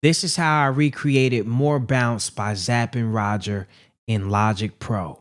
This is how I recreated More Bounce by Zapp Roger in Logic Pro.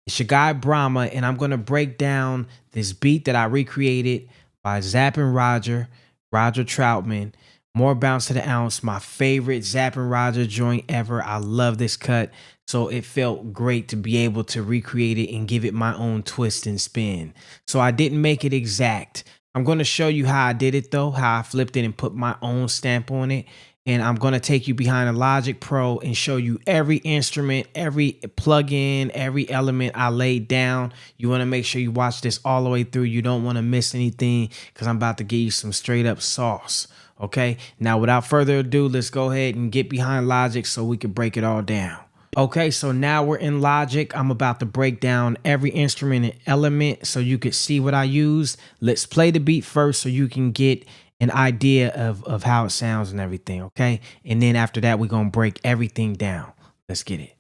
It's your guy Brahma, and I'm going to break down this beat that I recreated by Zapp Roger, Roger Troutman. More Bounce to the Ounce, my favorite Zapp Roger joint ever. I love this cut, so it felt great to be able to recreate it and give it my own twist and spin. So I didn't make it exact. I'm going to show you how I did it though, how I flipped it and put my own stamp on it. And I'm going to take you behind a Logic Pro and show you every instrument, every plugin, every element I laid down. You want to make sure you watch this all the way through. You don't want to miss anything because I'm about to give you some straight up sauce. Okay, now without further ado, let's go ahead and get behind Logic so we can break it all down. Okay, so now we're in Logic. I'm about to break down every instrument and element so you could see what I used. Let's play the beat first so you can get an idea of how it sounds and everything, okay? And then after that, we're gonna break everything down. Let's get it.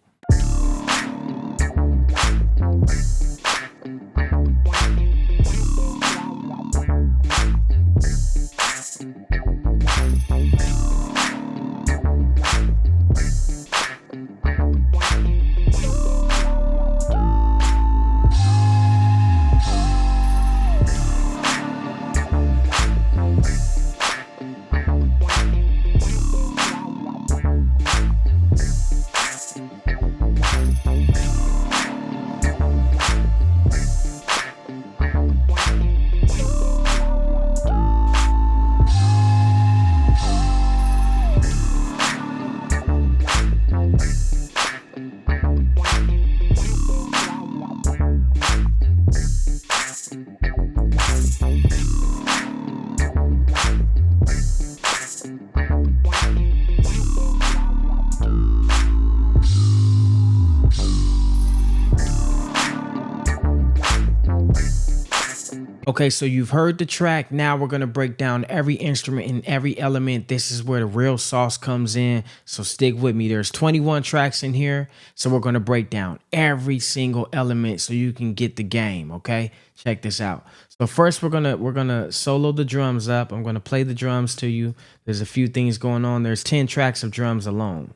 Okay, so you've heard the track. Now we're going to break down every instrument and every element. This is where the real sauce comes in. So stick with me. There's 21 tracks in here. So we're going to break down every single element so you can get the game, okay? Check this out. So first we're going to solo the drums up. I'm going to play the drums to you. There's a few things going on. There's 10 tracks of drums alone.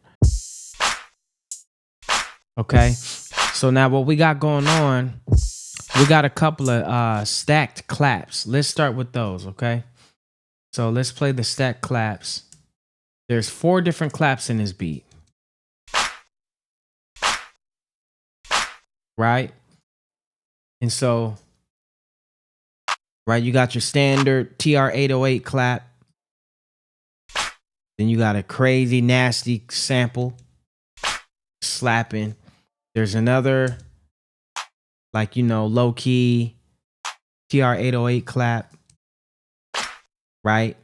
Okay? So now what we got going on, we got a couple of stacked claps. Let's start with those, okay? So let's play the stacked claps. There's 4 different claps in this beat. Right? And so, right, you got your standard TR-808 clap. Then you got a crazy, nasty sample slapping. There's another, like, you know, low-key TR-808 clap, right?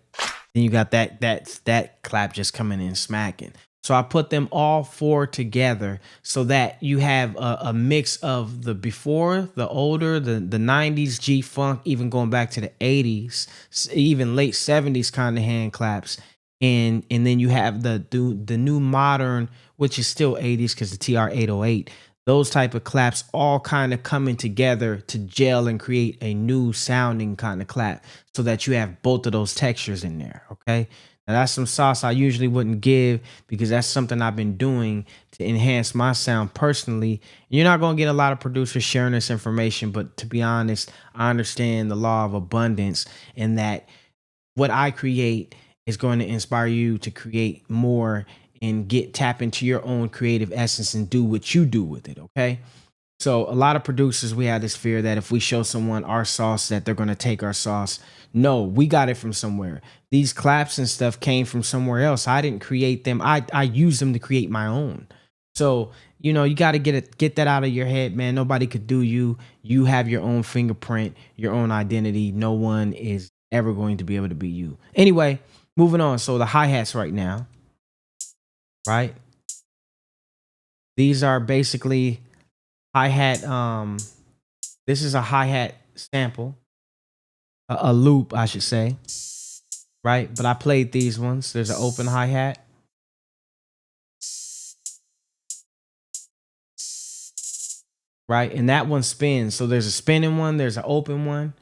Then you got that clap just coming in smacking. So I put them all 4 together so that you have a mix of the before, the older, the 90s G-Funk, even going back to the 80s, even late 70s kind of hand claps. And then you have the new modern, which is still 80s because the TR-808. Those type of claps all kind of coming together to gel and create a new sounding kind of clap so that you have both of those textures in there, okay? Now that's some sauce I usually wouldn't give because that's something I've been doing to enhance my sound personally. You're not going to get a lot of producers sharing this information, but to be honest, I understand the law of abundance and that what I create is going to inspire you to create more and tap into your own creative essence and do what you do with it, okay? So a lot of producers, we have this fear that if we show someone our sauce, that they're going to take our sauce. No, we got it from somewhere. These claps and stuff came from somewhere else. I didn't create them. I used them to create my own. So, you know, you got to get that out of your head, man. Nobody could do you. You have your own fingerprint, your own identity. No one is ever going to be able to be you. Anyway, moving on. So the hi-hats right now. Right? These are basically hi-hat. This is a hi-hat sample, a loop, I should say. Right? But I played these ones. There's an open hi-hat. Right? And that one spins. So there's a spinning one, there's an open one.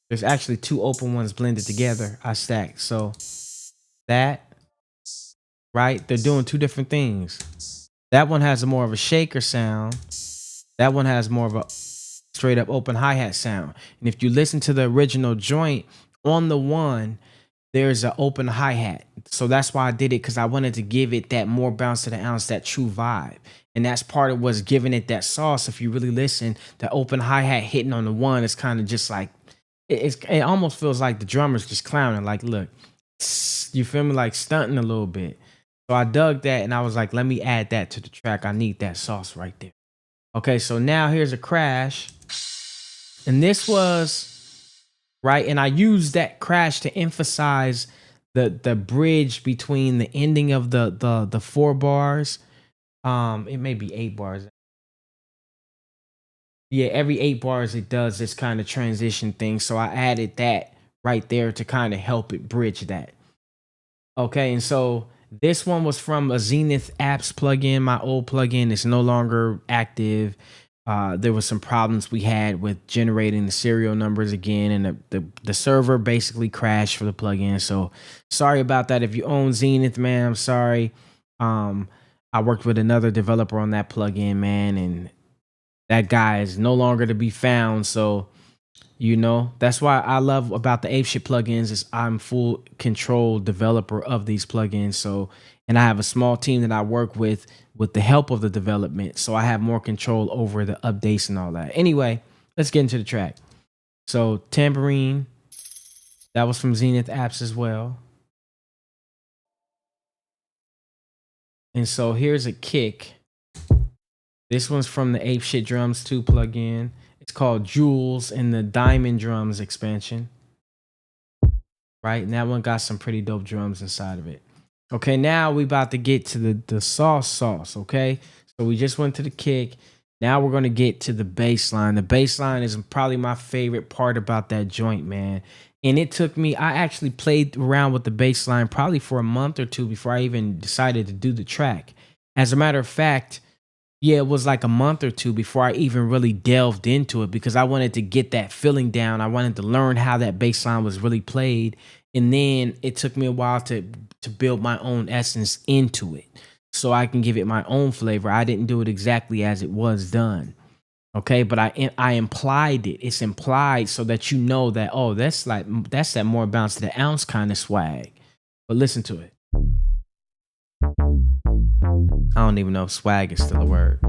There's actually 2 open ones blended together. I stacked. So that right? They're doing two different things. That one has more of a shaker sound. That one has more of a straight up open hi-hat sound. And if you listen to the original joint, on the one, there's an open hi-hat. So that's why I did it, because I wanted to give it that more bounce to the ounce, that true vibe. And that's part of what's giving it that sauce. If you really listen, the open hi-hat hitting on the one is kind of just like, it almost feels like the drummer's just clowning. Like, look, you feel me? Like stunting a little bit. So I dug that and I was like, let me add that to the track. I need that sauce right there. Okay, so now here's a crash. And this was right, and I used that crash to emphasize the bridge between the ending of the 4 bars. It may be 8 bars. Yeah, every 8 bars it does this kind of transition thing. So I added that right there to kind of help it bridge that. Okay, and so this one was from a Zenith Apps plugin. My old plugin is no longer active. There was some problems we had with generating the serial numbers again, and the server basically crashed for the plugin. So sorry about that. If you own Zenith, man, I'm sorry. I worked with another developer on that plugin, man, and that guy is no longer to be found. So that's why I love about the Apeshyt plugins is I'm full control developer of these plugins. So, and I have a small team that I work with the help of the development. So I have more control over the updates and all that. Anyway, let's get into the track. So Tambourine, that was from Zenith Apps as well. And so here's a kick. This one's from the Apeshyt Drums 2 plugin. It's called Jewels in the Diamond Drums expansion. Right? And that one got some pretty dope drums inside of it. Okay, now we about to get to the sauce, okay? So we just went to the kick. Now we're going to get to the bass line. The bass line is probably my favorite part about that joint, man. And it took me, I actually played around with the bass line probably for a month or two before I even decided to do the track. As a matter of fact, yeah, it was like a month or two before I even really delved into it, because I wanted to get that feeling down. I wanted to learn how that bass line was really played. And then it took me a while to build my own essence into it so I can give it my own flavor. I didn't do it exactly as it was done. Okay, but I implied it. It's implied so that you know that, oh, that's that more bounce to the ounce kind of swag. But listen to it. I don't even know if swag is still a word.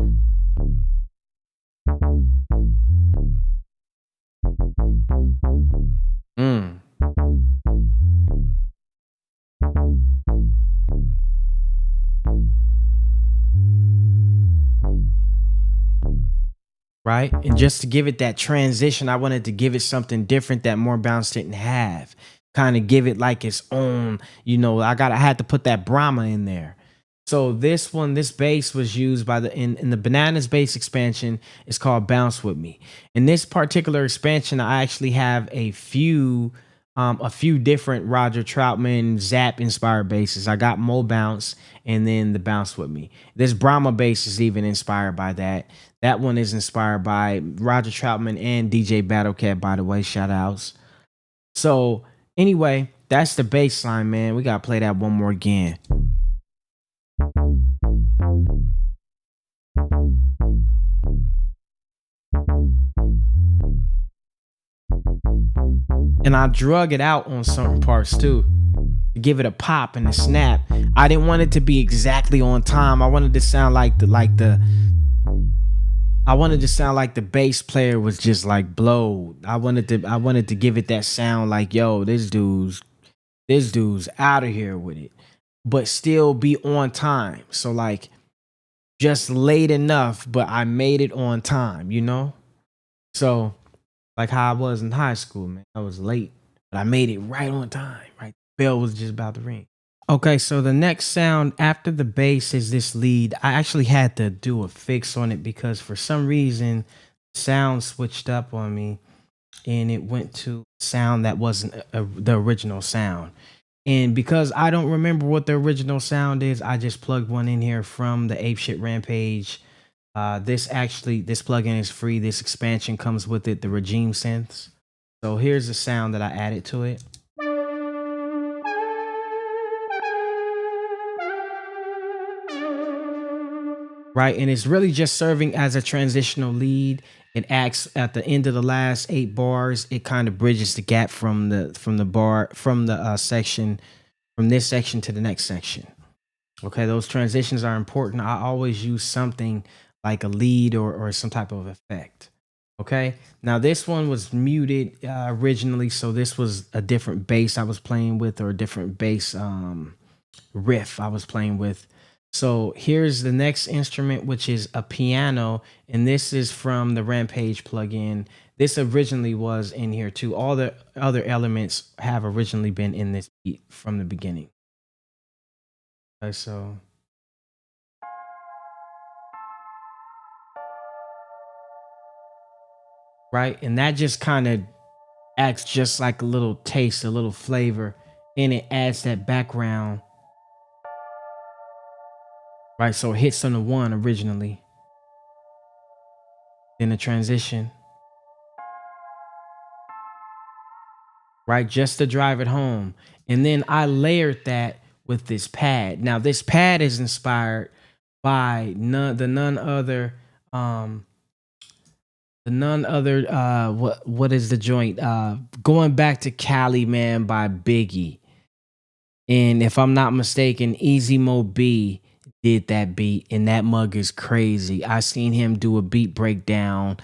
Right? And just to give it that transition, I wanted to give it something different that more bounce didn't have. Kind of give it like its own, I had to put that Brahma in there. So this bass was used by in the Bananaz bass expansion. It's called Bounce With Me. In this particular expansion, I actually have a few different Roger Troutman Zapp inspired basses. I got Mo Bounce and then the Bounce With Me. This Brahma bass is even inspired by that. That one is inspired by Roger Troutman and DJ Battlecat, by the way, shout outs. So anyway, that's the bass line, man. We gotta play that one more again. And I drug it out on certain parts too, to give it a pop and a snap. I didn't want it to be exactly on time. I wanted to sound like the bass player was just like blowed. I wanted to give it that sound like, yo, this dude's out of here with it, but still be on time. So like just late enough, but I made it on time, So like how I was in high school, man. I was late, but I made it right on time, right? The bell was just about to ring. Okay, so the next sound after the bass is this lead. I actually had to do a fix on it because for some reason, sound switched up on me and it went to sound that wasn't the original sound. And because I don't remember what the original sound is, I just plugged one in here from the Apeshyt Rampage. This plugin is free. This expansion comes with it, the regime synths. So here's the sound that I added to it. right? And it's really just serving as a transitional lead. It acts at the end of the last 8 bars. It kind of bridges the gap from the section, from this section to the next section. Okay, those transitions are important. I always use something like a lead or some type of effect. Okay, now this one was muted originally, so this was a different bass I was playing with, or a different bass riff I was playing with. So here's the next instrument, which is a piano, and this is from the Rampage plugin. This originally was in here too. All the other elements have originally been in this beat from the beginning. Okay, so right, and that just kind of acts just like a little taste, a little flavor, and it adds that background. Right, so it hits on the 1 originally, then the transition, right, just to drive it home. And then I layered that with this pad. Now this pad is inspired by none other what is the joint, going back to Cali Man by Biggie. And if I'm not mistaken, Easy Mo B did that beat, and that mug is crazy. I seen him do a beat breakdown.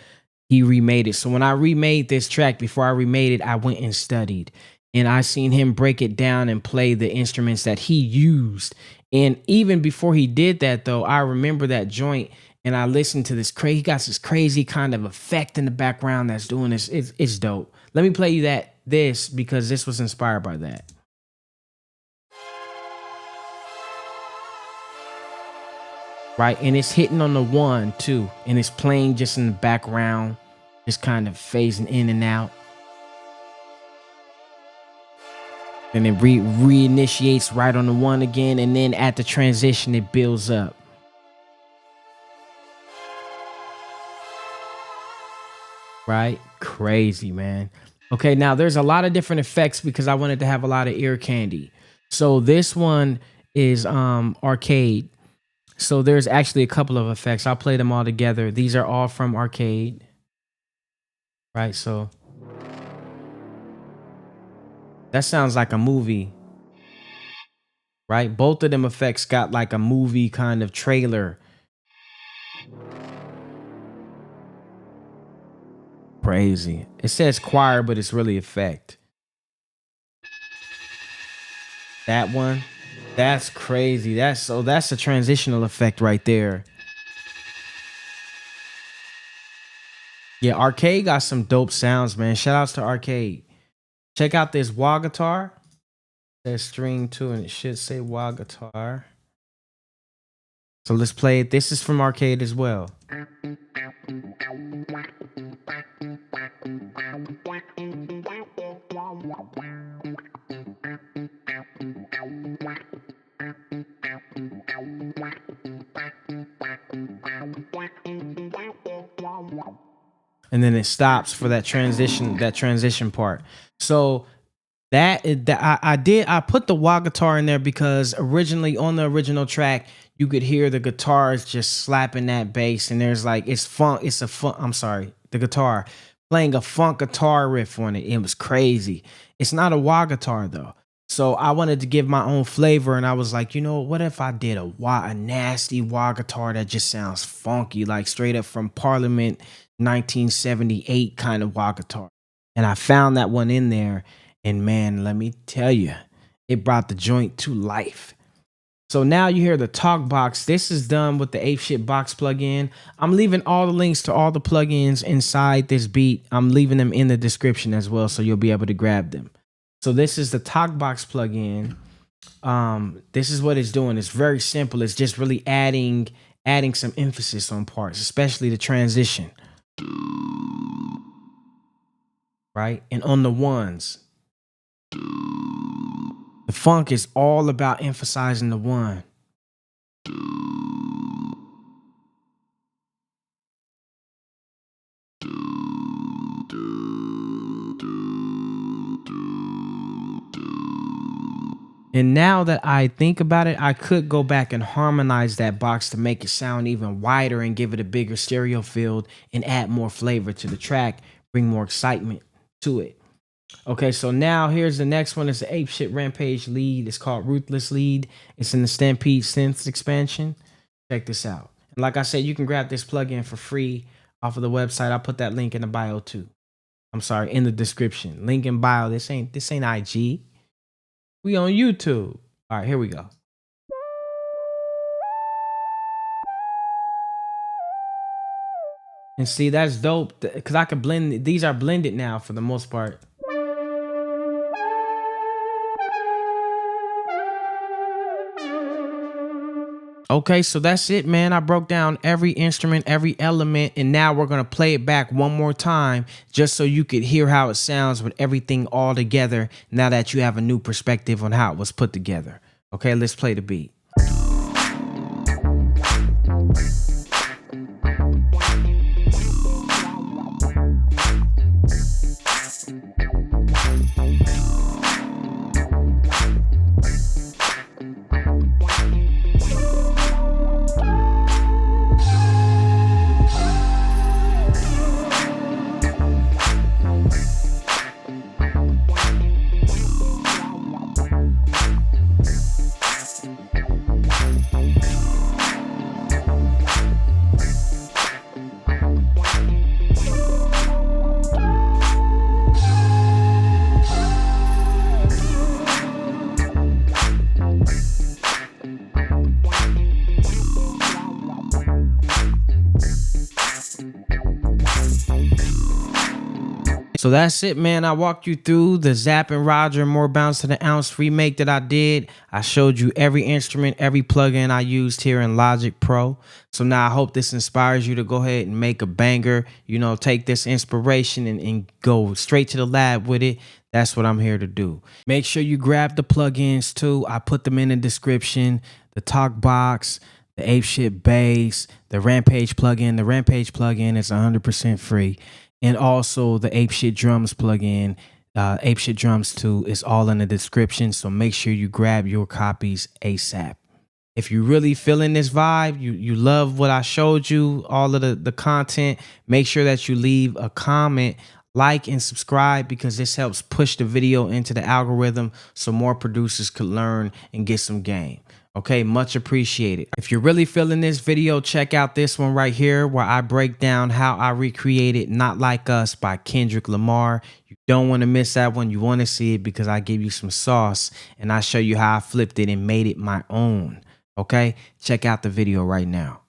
He remade it. So when I remade this track, before I remade it, I went and studied, and I seen him break it down and play the instruments that he used. And even before he did that, though, I remember that joint, and I listened to this crazy. He got this crazy kind of effect in the background that's doing this. It's dope. Let me play you this because this was inspired by that. Right, and it's hitting on the 1 too, and it's playing just in the background, just kind of phasing in and out, and it reinitiates right on the 1 again, and then at the transition it builds up. Right, crazy, man. Okay, now there's a lot of different effects because I wanted to have a lot of ear candy. So this one is arcade. So there's actually a couple of effects. I'll play them all together. These are all from arcade. Right, so that sounds like a movie. Right, both of them effects got like a movie kind of trailer. Crazy. It says choir, but it's really effect. That one, that's crazy. That's a transitional effect right there. Yeah, Arcade got some dope sounds, man. Shout outs to Arcade. Check out this wah guitar. There's string 2, and it should say wah guitar. So let's play it. This is from Arcade as well. And then it stops for that transition part. So I put the wah guitar in there because originally on the original track you could hear the guitars just slapping that bass, and there's like the guitar playing a funk guitar riff on it. It was crazy. It's not a wah guitar though. So I wanted to give my own flavor, and I was like, you know, what if I did a nasty wah guitar that just sounds funky, like straight up from Parliament 1978 kind of wah guitar. And I found that one in there, and man, let me tell you, it brought the joint to life. So now you hear the talk box. This is done with the Apeshyt box plugin. I'm leaving all the links to all the plugins inside this beat. I'm leaving them in the description as well, so you'll be able to grab them. So this is the talk box plugin. This is what it's doing. It's very simple. It's just really adding some emphasis on parts, especially the transition. Right? And on the 1s. The funk is all about emphasizing the 1. And now that I think about it, I could go back and harmonize that box to make it sound even wider and give it a bigger stereo field and add more flavor to the track, bring more excitement to it. Okay, so now here's the next one. It's the Apeshyt Rampage lead. It's called Ruthless Lead. It's in the Stampede Synths expansion. Check this out. And like I said, you can grab this plugin for free off of the website. I'll put that link in the bio too. I'm sorry, in the description. Link in bio. This ain't IG. We on YouTube. All right, here we go. And see, that's dope because I can blend. These are blended now for the most part. Okay, so that's it, man. I broke down every instrument, every element, and now we're gonna play it back one more time just so you could hear how it sounds with everything all together now that you have a new perspective on how it was put together. Okay, let's play the beat. So that's it, man. I walked you through the Zapp and Roger More Bounce to the Ounce remake that I did. I showed you every instrument, every plugin I used here in Logic Pro. So now I hope this inspires you to go ahead and make a banger. You know, take this inspiration and go straight to the lab with it. That's what I'm here to do. Make sure you grab the plugins too. I put them in the description. The Talkbox, the Apeshyt Bass, the Rampage plugin. The Rampage plugin is 100% free. And also the Apeshyt Drums plugin, Apeshyt Drums 2 is all in the description. So make sure you grab your copies ASAP. If you really feeling this vibe, you love what I showed you, all of the content, make sure that you leave a comment, like, and subscribe because this helps push the video into the algorithm so more producers could learn and get some game. Okay, much appreciated. If you're really feeling this video, check out this one right here where I break down how I recreated Not Like Us by Kendrick Lamar. You don't want to miss that one. You want to see it because I give you some sauce and I show you how I flipped it and made it my own. Okay, check out the video right now.